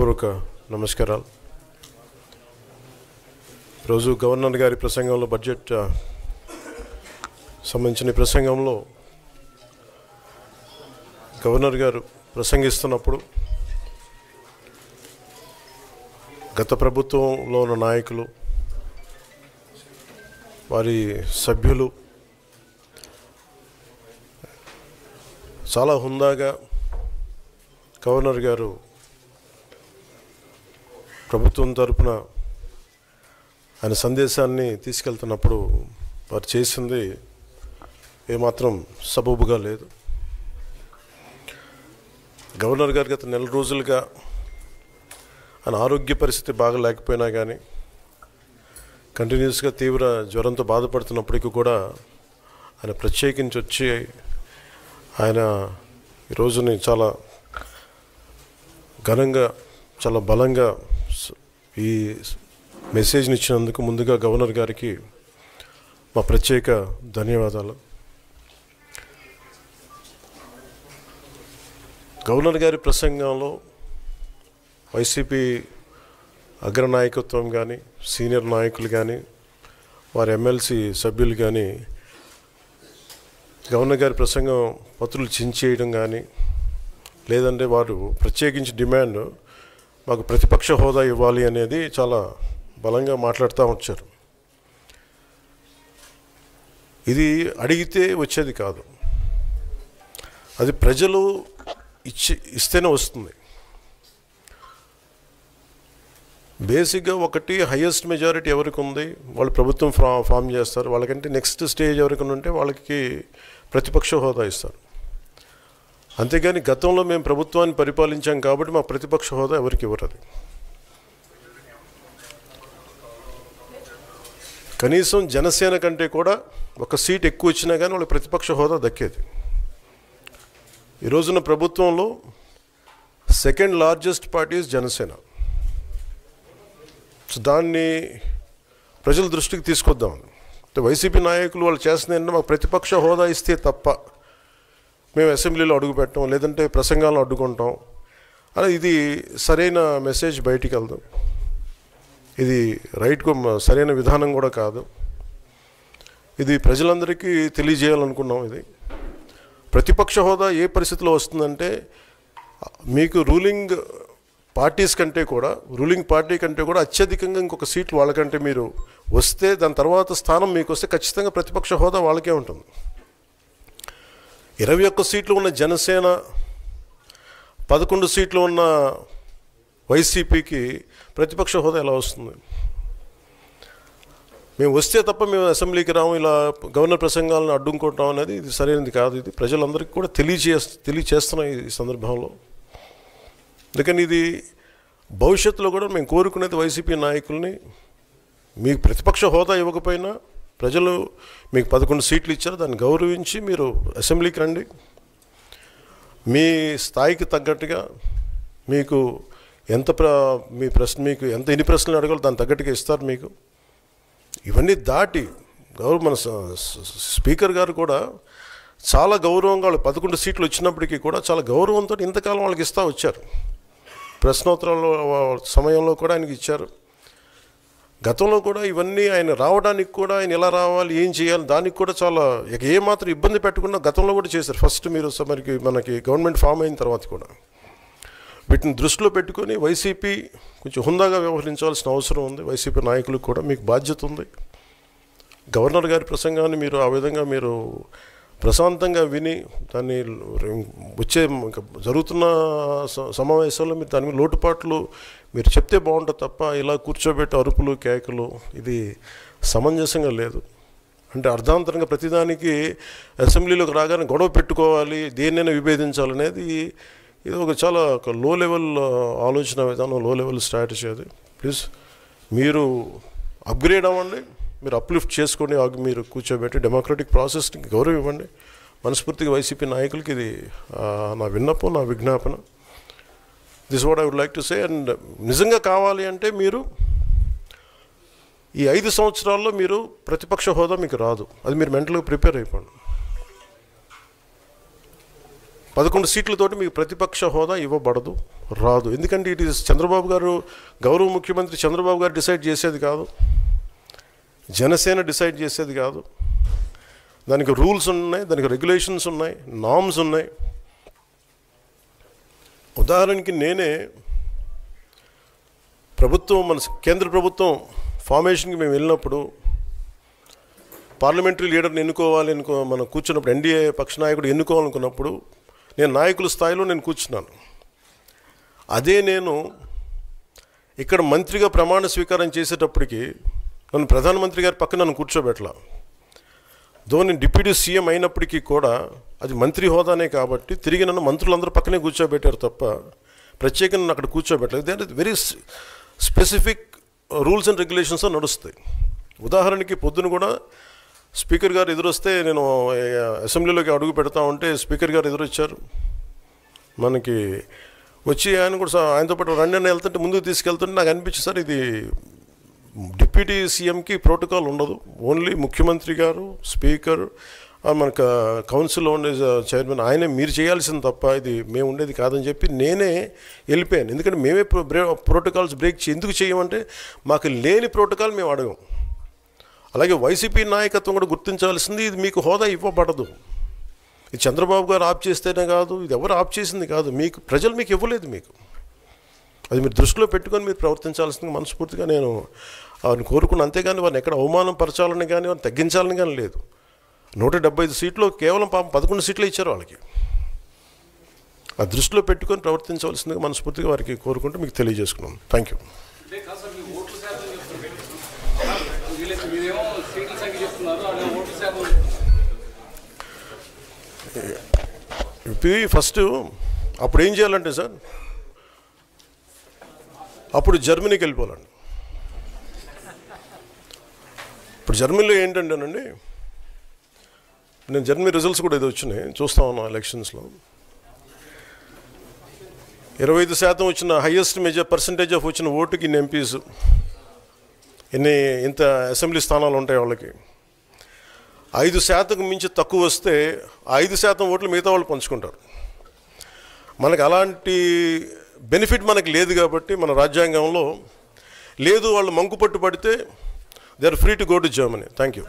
హృదయపూర్వక నమస్కారాలు. రోజు గవర్నర్ గారి ప్రసంగంలో బడ్జెట్ సంబంధించిన ప్రసంగంలో గవర్నర్ గారు ప్రసంగిస్తున్నప్పుడు గత ప్రభుత్వంలో ఉన్న నాయకులు, వారి సభ్యులు చాలా హుందాగా గవర్నర్ గారు ప్రభుత్వం తరపున ఆయన సందేశాన్ని తీసుకెళ్తున్నప్పుడు వారు చేసింది ఏమాత్రం సబబుగా లేదు. గవర్నర్ గారు గత నెల రోజులుగా ఆయన ఆరోగ్య పరిస్థితి బాగా లేకపోయినా కానీ కంటిన్యూస్గా తీవ్ర జ్వరంతో బాధపడుతున్నప్పటికీ కూడా ఆయన ప్రత్యేకించి వచ్చి ఆయన ఈ రోజుని చాలా ఘనంగా, చాలా బలంగా ఈ మెసేజ్ని ఇచ్చినందుకు ముందుగా గవర్నర్ గారికి మా ప్రత్యేక ధన్యవాదాలు. గవర్నర్ గారి ప్రసంగంలో వైసీపీ అగ్రనాయకత్వం కానీ, సీనియర్ నాయకులు కానీ, వారి ఎమ్మెల్సీ సభ్యులు కానీ గవర్నర్ గారి ప్రసంగం పత్రులు చించేయడం కానీ, లేదంటే వారు ప్రత్యేకించి డిమాండ్ మాకు ప్రతిపక్ష హోదా ఇవ్వాలి అనేది చాలా బలంగా మాట్లాడుతూ వచ్చారు. ఇది అడిగితే వచ్చేది కాదు, అది ప్రజలు ఇస్తేనే వస్తుంది. బేసిక్గా ఒకటి హయ్యెస్ట్ మెజారిటీ ఎవరికి ఉంది వాళ్ళు ప్రభుత్వం ఫామ్ చేస్తారు. వాళ్ళకంటే నెక్స్ట్ స్టేజ్ ఎవరికి ఉంటే వాళ్ళకి ప్రతిపక్ష హోదా ఇస్తారు. అంతేగాని గతంలో మేము ప్రభుత్వాన్ని పరిపాలించాం కాబట్టి మా ప్రతిపక్ష హోదా ఎవరికి ఇవ్వరు. కనీసం జనసేన కంటే కూడా ఒక సీట్ ఎక్కువ వచ్చినా కానీ వాళ్ళకి ప్రతిపక్ష హోదా దక్కేది. ఈ రోజున ప్రభుత్వంలో second largest party Janasena. So దాన్ని ప్రజల దృష్టికి తీసుకొద్దాం. వైసీపీ నాయకులు వాళ్ళు చేస్తుంది ఏంటంటే మాకు ప్రతిపక్ష హోదా ఇస్తే తప్ప మేము అసెంబ్లీలో అడుగు పెట్టాం, లేదంటే ప్రసంగాలను అడ్డుకుంటాం అని. ఇది సరైన మెసేజ్ బయటికి వెళ్దాం. ఇది రైట్కు సరైన విధానం కూడా కాదు. ఇది ప్రజలందరికీ తెలియజేయాలనుకున్నాం. ఇది ప్రతిపక్ష హోదా ఏ పరిస్థితిలో వస్తుందంటే మీకు రూలింగ్ పార్టీస్ కంటే కూడా, రూలింగ్ పార్టీ కంటే కూడా అత్యధికంగా ఇంకొక సీట్లు వాళ్ళకంటే మీరు వస్తే దాని తర్వాత స్థానం మీకు వస్తే ఖచ్చితంగా ప్రతిపక్ష హోదా వాళ్ళకే ఉంటుంది. 21 సీట్లు ఉన్న జనసేన, 11 సీట్లు ఉన్న వైసీపీకి ప్రతిపక్ష హోదా ఎలా వస్తుంది? మేము వస్తే తప్ప మేము అసెంబ్లీకి రాము, ఇలా గవర్నర్ ప్రసంగాలను అడ్డుకుంటాం అనేది ఇది సరైనది కాదు. ఇది ప్రజలందరికీ కూడా తెలియచేస్తున్నాం ఈ సందర్భంలో. అందుకని ఇది భవిష్యత్తులో కూడా మేము కోరుకునేది వైసీపీ నాయకుల్ని, మీకు ప్రతిపక్ష హోదా ఇవ్వకపోయినా ప్రజలు మీకు 11 సీట్లు ఇచ్చారు, దాన్ని గౌరవించి మీరు అసెంబ్లీకి రండి. మీ స్థాయికి తగ్గట్టుగా మీకు మీకు ఎన్ని ప్రశ్నలు అడగాలో దాని తగ్గట్టుగా ఇస్తారు మీకు. ఇవన్నీ దాటి మన స్పీకర్ గారు కూడా చాలా గౌరవంగా వాళ్ళు 11 సీట్లు వచ్చినప్పటికీ కూడా చాలా గౌరవంతో ఇంతకాలం వాళ్ళకి ఇస్తూ వచ్చారు. ప్రశ్నోత్తరాల సమయంలో కూడా ఆయనకి ఇచ్చారు. గతంలో కూడా ఇవన్నీ ఆయన రావడానికి కూడా ఆయన ఎలా రావాలి, ఏం చేయాలి, దానికి కూడా చాలా ఏమాత్రం ఇబ్బంది పెట్టకుండా గతంలో కూడా చేశారు. ఫస్ట్ మీరు మనకి గవర్నమెంట్ ఫామ్ అయిన తర్వాత కూడా వీటిని దృష్టిలో పెట్టుకొని వైసీపీ కొంచెం హుందాగా వ్యవహరించాల్సిన అవసరం ఉంది. వైసీపీ నాయకులకు కూడా మీకు బాధ్యత ఉంది. గవర్నర్ గారి ప్రసంగాన్ని మీరు ఆ విధంగా మీరు ప్రశాంతంగా విని దాన్ని వచ్చే జరుగుతున్న సమావేశాల్లో మీరు దాని మీద లోటుపాట్లు మీరు చెప్తే బాగుంటుంది తప్ప ఇలా కూర్చోబెట్టి అరుపులు కేకలు ఇది సమంజసంగా లేదు. అంటే అర్ధాంతరంగా ప్రతిదానికి అసెంబ్లీలోకి రాగానే గొడవ పెట్టుకోవాలి, దేన్నైనా విభేదించాలనేది ఇది చాలా లో లెవెల్ ఆలోచన విధానం, లో లెవెల్ స్ట్రాటజీ. అది ప్లీజ్ మీరు అప్గ్రేడ్ అవ్వండి, మీరు అప్లిఫ్ట్ చేసుకొని మీరు కూర్చోబెట్టి డెమోక్రటిక్ ప్రాసెస్కి గౌరవం ఇవ్వండి. మనస్ఫూర్తిగా వైసీపీ నాయకులకి ఇది నా విన్నపం, నా విజ్ఞాపన. This what I would like to say. And నిజంగా కావాలి అంటే మీరు ఈ 5 సంవత్సరాల్లో మీరు ప్రతిపక్ష హోదా మీకు రాదు. అది మీరు మెంటల్గా ప్రిపేర్ అయిపోండి. 11 సీట్లతోటి మీకు ప్రతిపక్ష హోదా ఇవ్వబడదు, రాదు. ఎందుకంటే ఇట్ ఈస్ చంద్రబాబు గారు, గౌరవ ముఖ్యమంత్రి చంద్రబాబు గారు డిసైడ్ చేసేది కాదు, జనసేన డిసైడ్ చేసేది కాదు. దానికి రూల్స్ ఉన్నాయి, దానికి రెగ్యులేషన్స్ ఉన్నాయి, నామ్స్ ఉన్నాయి. ఉదాహరణకి నేనే ప్రభుత్వం, మన కేంద్ర ప్రభుత్వం ఫార్మేషన్కి మేము వెళ్ళినప్పుడు పార్లమెంటరీ లీడర్ని ఎన్నుకోవాలి మనం కూర్చున్నప్పుడు, ఎన్డీఏ పక్ష నాయకుడు ఎన్నుకోవాలనుకున్నప్పుడు నేను నాయకుల స్థాయిలో నేను కూర్చున్నాను. అదే నేను ఇక్కడ మంత్రిగా ప్రమాణ స్వీకారం చేసేటప్పటికి నన్ను ప్రధానమంత్రి గారి పక్కన నన్ను కూర్చోబెట్టలా. నేను డిప్యూటీ సీఎం అయినప్పటికీ కూడా అది మంత్రి హోదానే కాబట్టి తిరిగి నన్ను మంత్రులందరూ పక్కనే కూర్చోబెట్టారు తప్ప ప్రత్యేకంగా నన్ను అక్కడ కూర్చోబెట్టలేదు. అంటే very specific rules and regulations నడుస్తాయి. ఉదాహరణకి పొద్దున కూడా స్పీకర్ గారు ఎదురొస్తే నేను అసెంబ్లీలోకి అడుగు పెడతా ఉంటే స్పీకర్ గారు ఎదురొచ్చారు. మనకి వచ్చి ఆయన కూడా ఆయనతో పాటు రండి అని వెళ్తుంటే ముందుకు తీసుకెళ్తుంటే నాకు అనిపించింది, సార్ ఇది డిప్యూటీ సీఎంకి ప్రోటోకాల్ ఉండదు, ఓన్లీ ముఖ్యమంత్రి గారు, స్పీకర్, మనకు కౌన్సిల్లో ఉండే చైర్మన్ ఆయనే మీరు చేయాల్సింది తప్ప ఇది మేము ఉండేది కాదని చెప్పి నేనే వెళ్ళిపోయాను. ఎందుకంటే మేమే ప్రోటోకాల్స్ బ్రేక్ ఎందుకు చేయమంటే మాకు లేని ప్రోటోకాల్ మేము అడగం. అలాగే వైసీపీ నాయకత్వం కూడా గుర్తించాల్సింది, ఇది మీకు హోదా ఇవ్వబడదు. ఇది చంద్రబాబు గారు ఆప్ చేస్తేనే కాదు, ఇది ఎవరు ఆప్ చేసింది కాదు, మీకు ప్రజలు మీకు ఇవ్వలేదు. మీకు అది మీరు దృష్టిలో పెట్టుకొని మీరు ప్రవర్తించాల్సింది మనస్ఫూర్తిగా నేను వారిని కోరుకున్నాను. అంతేగాని వారిని ఎక్కడ అవమానం పరచాలని కానీ వారిని తగ్గించాలని కానీ లేదు. 175 సీట్లు కేవలం 11 సీట్లు ఇచ్చారు వాళ్ళకి. ఆ దృష్టిలో పెట్టుకొని ప్రవర్తించవలసిందిగా మనస్ఫూర్తిగా వారికి కోరుకుంటూ మీకు తెలియజేసుకున్నాను. Thank you. ఫస్ట్ అప్పుడు ఏం చేయాలంటే సార్, అప్పుడు జర్మనీకి వెళ్ళిపోవాలండి. ఇప్పుడు జర్మనీలో ఏంటంటేనండి, నేను జర్మనీ రిజల్ట్స్ కూడా ఏదో వచ్చినాయి చూస్తా ఉన్నాను ఎలక్షన్స్లో. 25% వచ్చిన హైయెస్ట్ పర్సంటేజ్ ఆఫ్ వచ్చిన ఓటుకి ఇన్ని ఎంపీస్, ఇంత అసెంబ్లీ స్థానాలు ఉంటాయి వాళ్ళకి. 5% మించి తక్కువ వస్తే 5% ఓట్లు మిగతా వాళ్ళు పంచుకుంటారు. మనకు అలాంటి బెనిఫిట్ మనకు లేదు కాబట్టి మన రాజ్యాంగంలో లేదు. వాళ్ళు మంకు పట్టు పడితే they are free to go to Germany. Thank you.